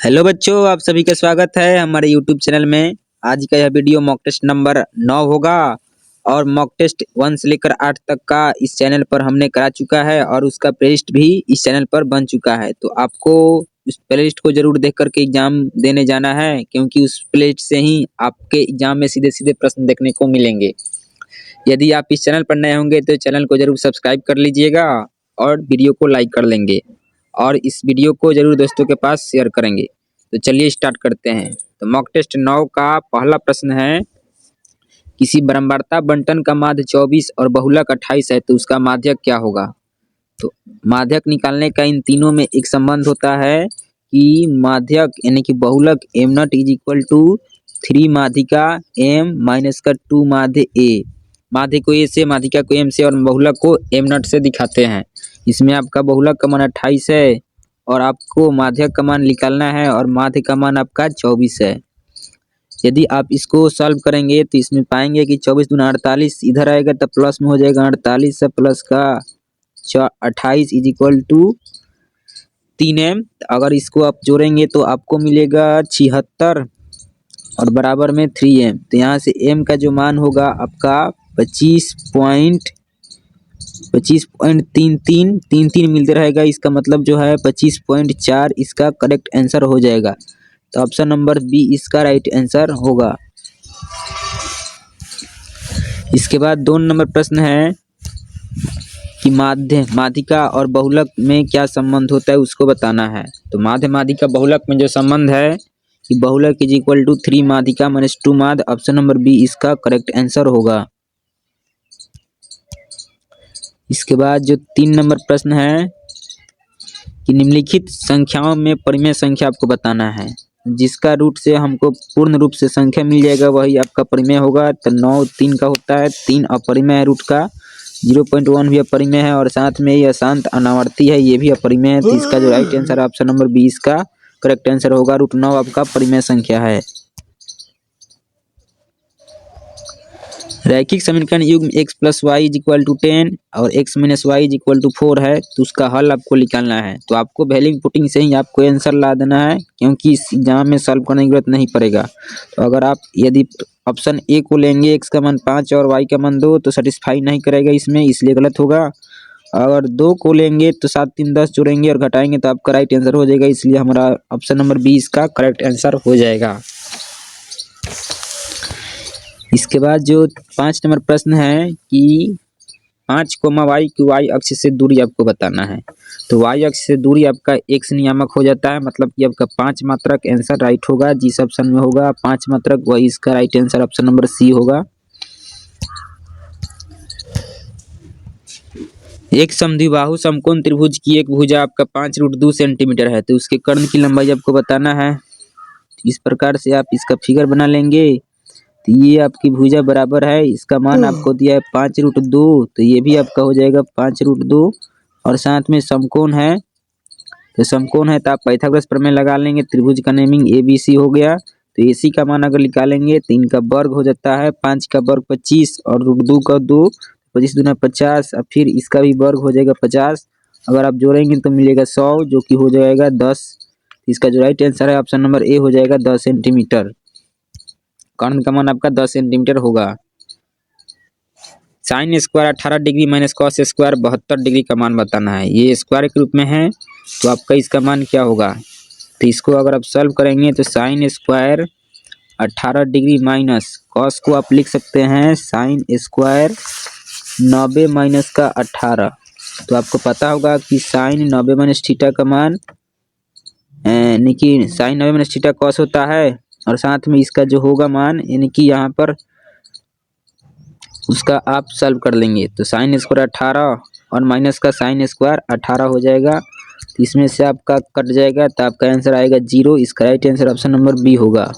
Hello बच्चों, आप सभी का स्वागत है हमारे यूट्यूब चैनल में। आज का यह वीडियो मॉक टेस्ट नंबर 9 होगा और मॉक टेस्ट 1 से लेकर 8 तक का इस चैनल पर हमने करा चुका है और उसका प्लेलिस्ट भी इस चैनल पर बन चुका है। तो आपको उस प्लेलिस्ट को जरूर देख करके एग्जाम देने जाना है, क्योंकि उस प्लेलिस्ट से ही आपके एग्जाम में सीधे सीधे प्रश्न देखने को मिलेंगे। यदि आप इस चैनल पर नए होंगे तो चैनल को जरूर सब्सक्राइब कर लीजिएगा और वीडियो को लाइक कर लेंगे और इस वीडियो को जरूर दोस्तों के पास शेयर करेंगे। तो चलिए स्टार्ट करते हैं। तो मॉक टेस्ट 9 का पहला प्रश्न है, किसी ब्रह्मांडता बंटन का माध्य 24 और बहुलक 28 है तो उसका माध्यक क्या होगा। तो माध्यक निकालने का इन तीनों में एक संबंध होता है कि माध्यक यानी कि बहुलक m not is equal to 3 माध्यिका m माइनस का 2 माध्य a। माध्य को a से, माध्यिका को m से और बहुलक को m नॉट से दिखाते हैं। इसमें आपका बहुलक का मान 28 है और आपको माध्यक का मान निकालना है और माध्य का मान आपका 24 है। यदि आप इसको सॉल्व करेंगे तो इसमें पाएंगे कि 24 दूना 48 इधर आएगा तो प्लस में हो जाएगा 48 से प्लस का 28 इज इक्वल टू 3m। अगर इसको आप जोड़ेंगे तो आपको मिलेगा 76 और बराबर में 3m। तो यहाँ से m का जो मान होगा आपका 25.33 मिलते रहेगा। इसका मतलब जो है 25.4 इसका करेक्ट आंसर हो जाएगा। तो ऑप्शन नंबर बी इसका राइट आंसर होगा। इसके बाद 2 नंबर प्रश्न है कि माध्यिका और बहुलक में क्या संबंध होता है उसको बताना है। तो माध्यिका बहुलक में जो संबंध है कि बहुलक इज इक्वल टू 3 माध्यिका माइनस 2 माध्य। ऑप्शन नंबर बी इसका करेक्ट आंसर होगा। इसके बाद जो 3 नंबर प्रश्न है कि निम्नलिखित संख्याओं में परिमेय संख्या आपको बताना है। जिसका रूट से हमको पूर्ण रूप से संख्या मिल जाएगा वही आपका परिमेय होगा। तो 9 3 का होता है, 3 अपरिमेय है रूट का, 0.1 भी अपरिमेय है और साथ में ये अशांत अनावर्ती है, ये भी अपरिमेय है। तो इसका जो राइट आंसर है ऑप्शन नंबर बी इसका करेक्ट आंसर होगा। रूट 9 आपका परिमेय संख्या है। रैखिक समीकरण युग्म x plus Y is equal to 10 और x minus Y is equal to 4 है तो उसका हल आपको निकालना है। तो आपको वैल्यू पुटिंग से ही आपको आंसर ला देना है, क्योंकि इस एग्जाम में सॉल्व करने की जरूरत नहीं पड़ेगा। तो अगर आप यदि ऑप्शन ए को लेंगे x का मान 5 और y का मान 2 तो सेटिस्फाई नहीं करेगा इसमें, इसलिए गलत होगा। अगर 2 को लेंगे तो 7 3 10 जोड़ेंगे और घटाएंगे तो आपका राइट आंसर हो जाएगा, इसलिए हमारा ऑप्शन नंबर बी इसका करेक्ट आंसर हो जाएगा। इसके बाद जो 5 नंबर प्रश्न है कि 5 वाई की वाई अक्ष से दूरी आपको बताना है। तो वाई अक्ष से दूरी आपका x नियामक हो जाता है, मतलब कि आपका 5 मात्रक आंसर राइट होगा। जिस ऑप्शन में होगा 5 मात्रक वही इसका right answer option number C होगा। एक समद्विबाहु समकोण त्रिभुज की एक भुजा आपका 5√2 सेंटीमीटर है तो उसके कर्ण की लंबाई आपको बताना है। इस प्रकार से आप इसका फिगर बना लेंगे। तो ये आपकी भुजा बराबर है, इसका मान आपको दिया है 5√2, तो ये भी आपका हो जाएगा 5√2 और साथ में समकोण है। तो समकोण है तो आप पाइथागोरस प्रमेय लगा लेंगे। त्रिभुज का नेमिंग ABC हो गया। तो AC का मान अगर निकालेंगे तो इनका वर्ग हो जाता है 5 का वर्ग 25 और √2 का 2, 25 दूना 50 और फिर इसका भी वर्ग हो जाएगा 50। अगर आप जोड़ेंगे तो मिलेगा 100 जो कि हो जाएगा 10। इसका जो राइट आंसर है ऑप्शन नंबर ए हो जाएगा 10 सेंटीमीटर। कर्ण का मान आपका 10 सेंटीमीटर होगा। Sign square 18 degree minus cos square 72 degree का मान बताना है। ये स्क्वायर के रूप में है तो आपका इसका मान क्या होगा। तो इसको अगर आप सॉल्व करेंगे तो sign square 18 degree minus cos को आप लिख सकते हैं साइन स्क्वायर 90 माइनस का 18। तो आपको पता होगा कि साइन 90 माइनस थीटा का मान यानी कि साइन 90 माइनस थीटा कॉस होता है और साथ में इसका जो होगा मान यानी कि यहाँ पर उसका आप सॉल्व कर लेंगे। तो साइन स्क्वायर 18 और माइनस का साइन स्क्वायर 18 हो जाएगा। तो इसमें से आपका कट जाएगा तो आपका आंसर आएगा 0। इसका right answer option number B होगा।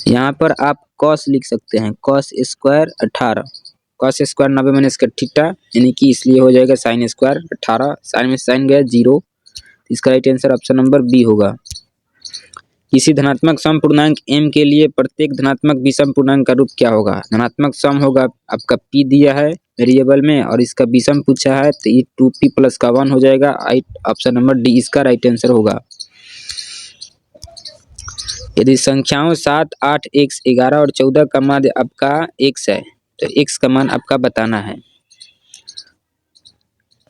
यहाँ पर आप कॉस लिख सकते हैं, cos square 18, cos square 90 minus का थीटा यानी कि इसलिए हो जाएगा साइन स्क्वायर 18, साइन में साइन गया 0। इसका right answer option number B होगा। किसी धनात्मक सम पूर्णांक m के लिए प्रत्येक धनात्मक विषम पूर्णांक का रूप क्या होगा। धनात्मक सम होगा आपका p दिया है वेरिएबल में और इसका विषम पूछा है तो ये 2p प्लस का 1 हो जाएगा। ऑप्शन नंबर डी इसका राइट आंसर होगा। यदि संख्याओं 7, 8, x, 11 और 14 का माध्य आपका x है तो x का मान आपका बताना है।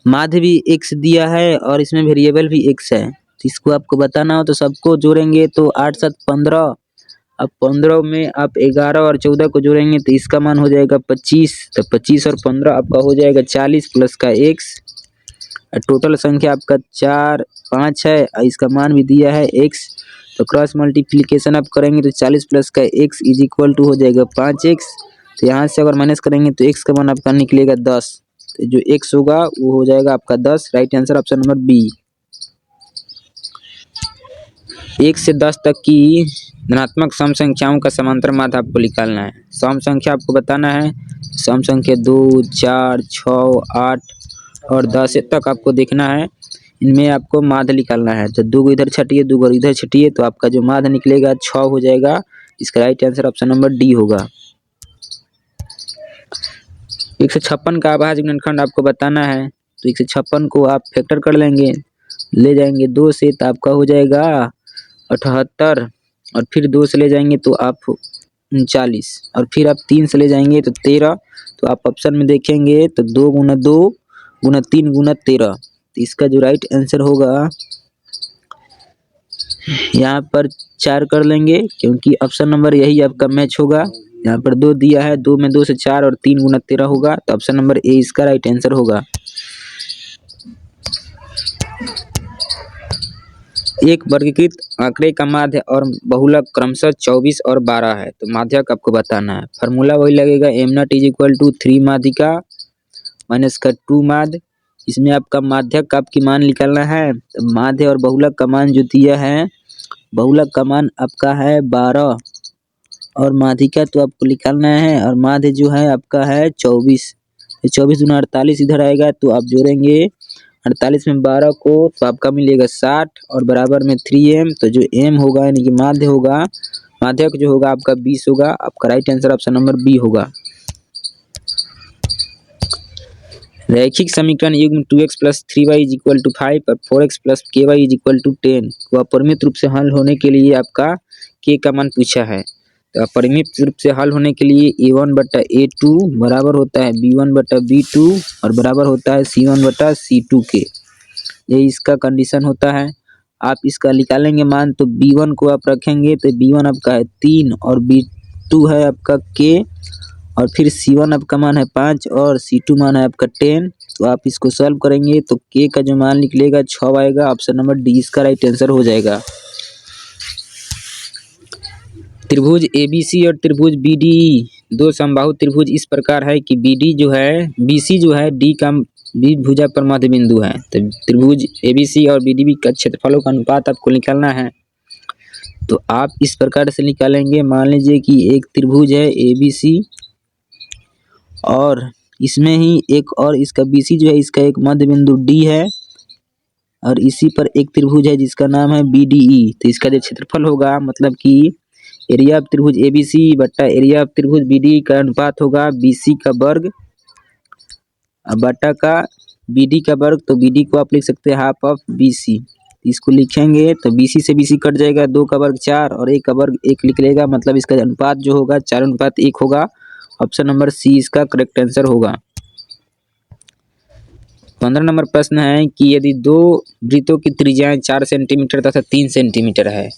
माध्य भी x दिया है और इसमें वेरिएबल भी x है, तो इसको आपको बताना हो तो सबको जोड़ेंगे तो 8, 7, 15। अब 15 में आप 11 और 14 को जोड़ेंगे तो इसका मान हो जाएगा 25। तो 25 और 15 आपका हो जाएगा 40 प्लस का x। टोटल संख्या आपका 4, 5 है और इसका मान भी दिया है x। तो क्रॉस मल्टीप्लिकेशन आप करेंगे तो 40 प्लस का x इज इक्वल टू हो जाएगा 5x। तो यहाँ से अगर माइनस करेंगे तो x का मान आपका निकलेगा 10। तो जो x होगा वो हो जाएगा आपका 10। Right answer option number B. 1 से 10 तक की धनात्मक सम संख्याओं का समांतर माध्य आपको निकालना है। सम संख्या आपको बताना है। सम संख्या 2, 4, 6, 8 और 10 तक आपको देखना है। इनमें आपको माध्य निकालना है। तो 2 को इधर छटिए, 2 को इधर छटिए तो आपका जो माध्य निकलेगा 6 हो जाएगा। इसका right answer option number D होगा। 156 का अभाज्य गुणनखंड आपको बताना है। तो 156 को आप फैक्टर कर लेंगे, ले जाएंगे 2 से तो आपका हो जाएगा 78 और फिर 2 से ले जाएंगे तो आप 39 और फिर आप 3 से ले जाएंगे तो 13। तो आप ऑप्शन में देखेंगे तो 2 गुना 2 गुना 3 गुना 13। तो इसका जो राइट आंसर होगा यहाँ पर 4 कर लेंगे क्योंकि ऑप्शन नंबर यही आपका मैच होगा। यहाँ पर 2 दिया है, 2 में 2 से 4 और 3 गुना 13 होगा। तो ऑप्शन नंबर ए इसका राइट आंसर होगा। एक वर्गीकृत आंकड़े का माध्य और बहुलक क्रमशः 24 और 12 है। तो माध्यक आपको बताना है। फार्मूला वही लगेगा m0 इज इक्वल टू 3 माध्यिका माइनस का 2 माध्य। इसमें आपका माध्यक आपकी मान निकालना है। तो माध्य और बहुलक का मान जो दिया है, बहुलक का मान आपका है 12 और माध्यिका तो आपको निकालना है और माध्य जो है आपका है 24। 24 गुना 48 इधर आएगा तो आप जोड़ेंगे 48 में 12 को तो आपका मिलेगा 60 और बराबर में 3m। तो जो m होगा यानी कि माध्य होगा, माध्यक जो होगा आपका 20 होगा। आपका right answer option number B होगा। रैखिक समीकरण युग्म 2x plus 3y is equal to 5 और 4x plus ky is equal to 10 को अपरिमित रूप से हल होने के लिए आपका k का मान पूछा है। तो अपरिमित रूप से हल होने के लिए a1 बटा a2 बराबर होता है b1 बटा b2 और बराबर होता है c1 बटा c2 के। ये इसका कंडीशन होता है। आप इसका निकालेंगे मान तो b1 को आप रखेंगे तो b1 आपका है 3 और b2 है आपका k और फिर c1 आपका मान है 5 और c2 मान है आपका 10। तो आप इसको सॉल्व करेंगे तो k का जो मान निकलेगा 6 आएगा। ऑप्शन नंबर डी इसका राइट आंसर हो जाएगा। त्रिभुज ABC और त्रिभुज BDE दो समबाहु त्रिभुज इस प्रकार है कि BD जो है BC जो है D का बी भुजा पर मध्य बिंदु है। तो त्रिभुज ABC और BDB का क्षेत्रफलों का अनुपात आपको निकालना है। तो आप इस प्रकार से निकालेंगे। मान लीजिए कि एक त्रिभुज है ABC और इसमें ही एक और इसका BC जो है इसका एक मध्य बिंदु D है और इसी पर एक त्रिभुज है जिसका नाम है BDE। तो इसका जो क्षेत्रफल होगा मतलब कि एरिया ऑफ त्रिभुज ABC बट्टा एरिया ऑफ त्रिभुज BDE का अनुपात होगा BC का वर्ग बट्टा का BD का वर्ग। तो BD को आप लिख सकते हैं हाफ ऑफ BC। इसको लिखेंगे तो BC से BC कट जाएगा, 2 का वर्ग 4 और 1 का वर्ग 1 निकलेगा। मतलब इसका अनुपात जो होगा 4:1 होगा। ऑप्शन नंबर सी इसका करेक्ट आंसर होगा। 15 नंबर प्रश्न है कि यदि 2 वृत्तों की त्रिज्याएं 4 सेंटीमीटर तथा 3 सेंटीमीटर है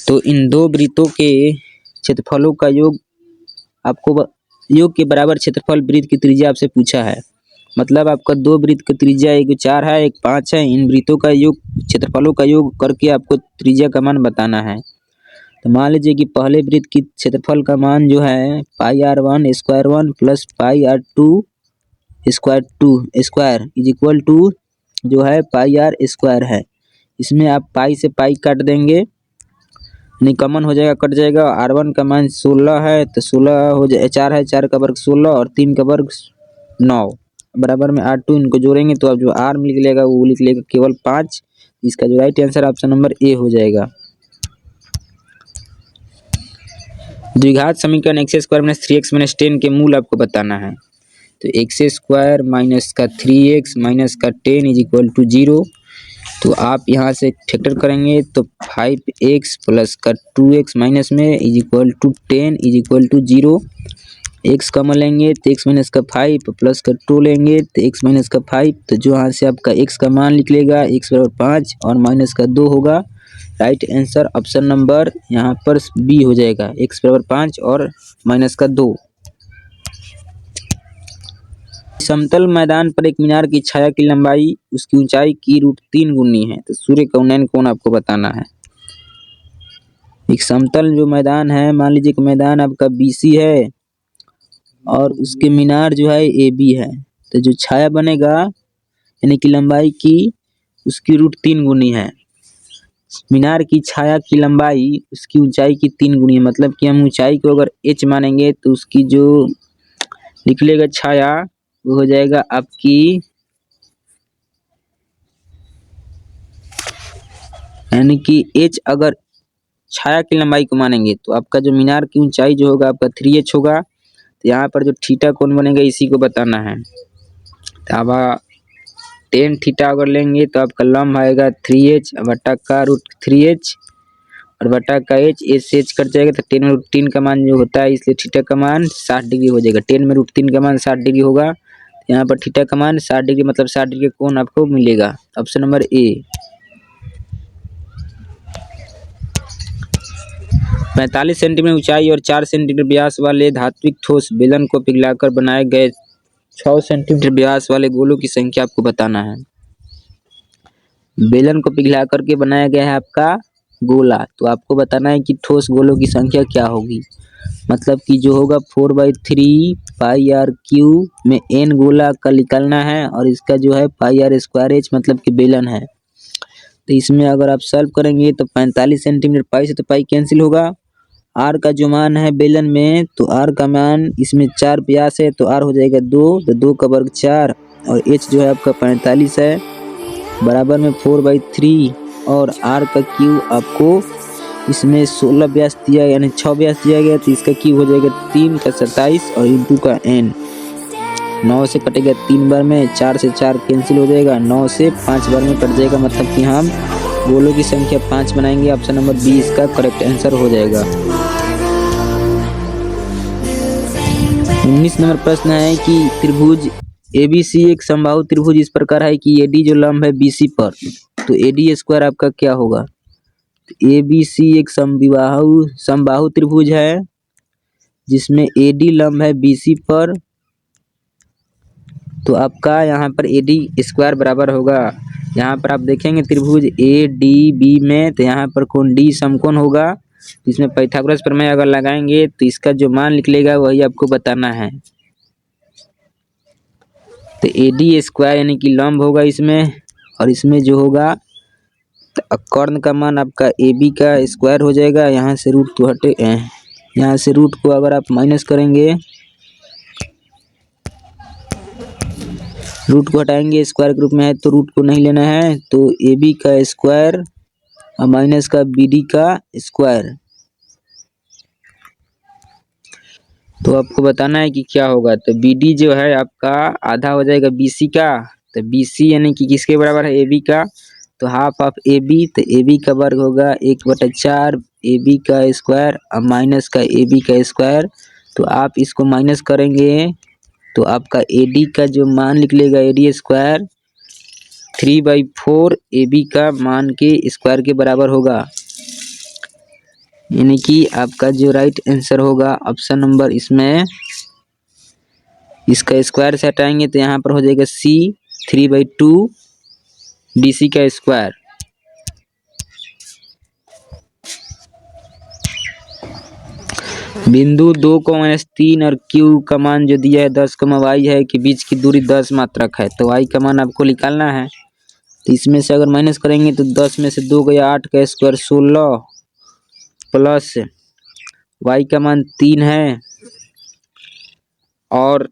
तो इन 2 वृत्तों के क्षेत्रफलों का योग आपको योग के बराबर क्षेत्रफल वृत्त की त्रिज्या आपसे पूछा है। मतलब आपका 2 वृत्त की त्रिज्या एक 4 है एक 5 है। इन वृत्तों का योग क्षेत्रफलों का योग करके आपको त्रिज्या का मान बताना है। तो मान लीजिए कि पहले वृत्त की क्षेत्रफल का मान जो है πr1 स्क्वायर 1 प्लस πr2 square 2 square is equal to जो है πr स्क्वायर है। इसमें आप पाई से पाई काट देंगे, निकमन हो जाएगा, कट जाएगा। r1 का मान 16 है तो 16 हो जाए 4 है, 4 का वर्ग 16 और 3 का वर्ग 9 बराबर में r2। इनको जोड़ेंगे तो अब जो r निकलेगा वो निकलेगा केवल 5। इसका जो right answer option number A हो जाएगा। द्विघात समीकरण x² - 3x - 10 के मूल आपको बताना है। तो एक्स स्क्वायर माइनस का 3x माइनस का 10 इज इक्वल टू 0। तो आप यहाँ से फैक्टर करेंगे तो 5x प्लस का 2x माइनस में is equal to 10 is equal to 0। x common लेंगे तो x माइनस का 5 प्लस का 2 लेंगे तो x माइनस का 5, तो जो यहाँ से आपका x का मान निकलेगा x बराबर 5 और माइनस का 2 होगा। राइट आंसर ऑप्शन नंबर यहाँ पर बी हो जाएगा, x बराबर 5 और माइनस का 2। समतल मैदान पर एक मीनार की छाया की लंबाई उसकी ऊंचाई की √3 गुनी है, तो सूर्य का उन्नयन कोण आपको बताना है। एक समतल जो मैदान है, मान लीजिए कि मैदान आपका BC है और उसके मीनार जो है AB है, तो जो छाया बनेगा यानी कि लंबाई की उसकी √3 गुनी है। मीनार की छाया की लंबाई उसकी ऊंचाई की 3 गुनी है, मतलब कि हम ऊंचाई को अगर h मानेंगे तो उसकी जो निकलेगा छाया वो हो जाएगा आपकी, यानी कि h अगर छाया की लंबाई को मानेंगे तो आपका जो मीनार की ऊंचाई जो होगा आपका 3h होगा। तो यहाँ पर जो थीटा कोण बनेगा इसी को बताना है। तो अब tan थीटा अगर लेंगे तो आपका लंब आएगा 3h बटा का √3h और बटा का h से h कट जाएगा तो 10 में √3 का मान जो होता है, इसलिए थीटा का मान 60 डिग्री हो जाएगा। 10 में √3 का मान 60 डिग्री होगा, यहाँ पर थीटा का मान 60 डिग्री मतलब 60 डिग्री कोण आपको मिलेगा। Option number A. 45 सेंटीमीटर ऊंचाई और 4 सेंटीमीटर व्यास वाले धात्विक ठोस बेलन को पिघलाकर बनाए गए 6 सेंटीमीटर व्यास वाले गोलों की संख्या आपको बताना है। बेलन को पिघला करके बनाया गया है आपका गोला, तो आपको बताना है कि ठोस गोलों की संख्या क्या होगी। मतलब कि जो होगा 4/3 πr³ में n गोला का निकालना है और इसका जो है πr²h मतलब कि बेलन है। तो इसमें अगर आप सॉल्व करेंगे तो 45 सेंटीमीटर पाई से तो पाई कैंसिल होगा। r का जो मान है बेलन में, तो r का मान इसमें 4 व्यास है तो r हो जाएगा 2, तो 2 का वर्ग 4 और h जो है आपका 45 है बराबर में 4/3 और r का क्यूब आपको इसमें 16 व्यास दिया यानी 6 व्यास दिया गया, तो इसका क्यूब हो जाएगा 3 का 27 और इंटू का n। 9 से कटेगा 3 बार में, 4 से 4 कैंसिल हो जाएगा, 9 से 5 बार में कट जाएगा, मतलब कि हम गोलों की संख्या 5 बनाएंगे। ऑप्शन नंबर बी इसका करेक्ट आंसर हो जाएगा। 19 नंबर प्रश्न है कि त्रिभुज ABC एक समबाहु त्रिभुज इस प्रकार है कि AD जो लंब है BC पर, तो AD² आपका क्या होगा। ABC एक समबाहु त्रिभुज है जिसमें AD लंब है BC पर, तो आपका यहाँ पर AD² बराबर होगा। यहाँ पर आप देखेंगे त्रिभुज ADB में, तो यहाँ पर कोण D समकोण होगा, तो इसमें पाइथागोरस प्रमेय अगर लगाएंगे तो इसका जो मान निकलेगा वही आपको बताना है। तो AD² यानी कि लंब होगा इसमें, और इसमें जो होगा तो कर्ण का मान आपका AB का स्क्वायर हो जाएगा। यहाँ से रूट को हटे, यहाँ से रूट को अगर आप माइनस करेंगे, रूट को हटाएंगे स्क्वायर के रूप में है तो रूट को नहीं लेना है, तो AB का स्क्वायर और माइनस का BD का स्क्वायर। तो आपको बताना है कि क्या होगा। तो BD जो है आपका आधा हो जाएगा BC का, तो BC यानी कि किसके बराबर है AB का, तो हाफ ऑफ AB, तो AB का वर्ग होगा 1/4 AB का स्क्वायर और माइनस का AB का स्क्वायर। तो आप इसको माइनस करेंगे तो आपका AD का जो मान निकलेगा AD² 3/4 AB का मान के स्क्वायर के बराबर होगा, यानी कि आपका जो राइट आंसर होगा ऑप्शन नंबर इसमें इसका स्क्वायर से हटाएंगे तो यहाँ पर हो जाएगा C 3/2 DC का स्क्वायर। बिंदु 2 को -3 और Q का मान जो दिया है 10, y है कि बीच की दूरी 10 मात्रक है, तो y का मान आपको निकालना है। तो इसमें से अगर माइनस करेंगे तो 10 में से 2 गया 8 का स्क्वायर 16 प्लस y का मान 3 है और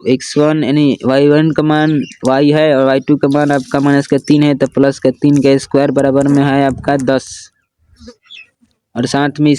x1 यानी y1 का मान y है और y2 का मान आपका -3 है, तो प्लस का 3 का स्क्वायर बराबर में है आपका 10 और साथ में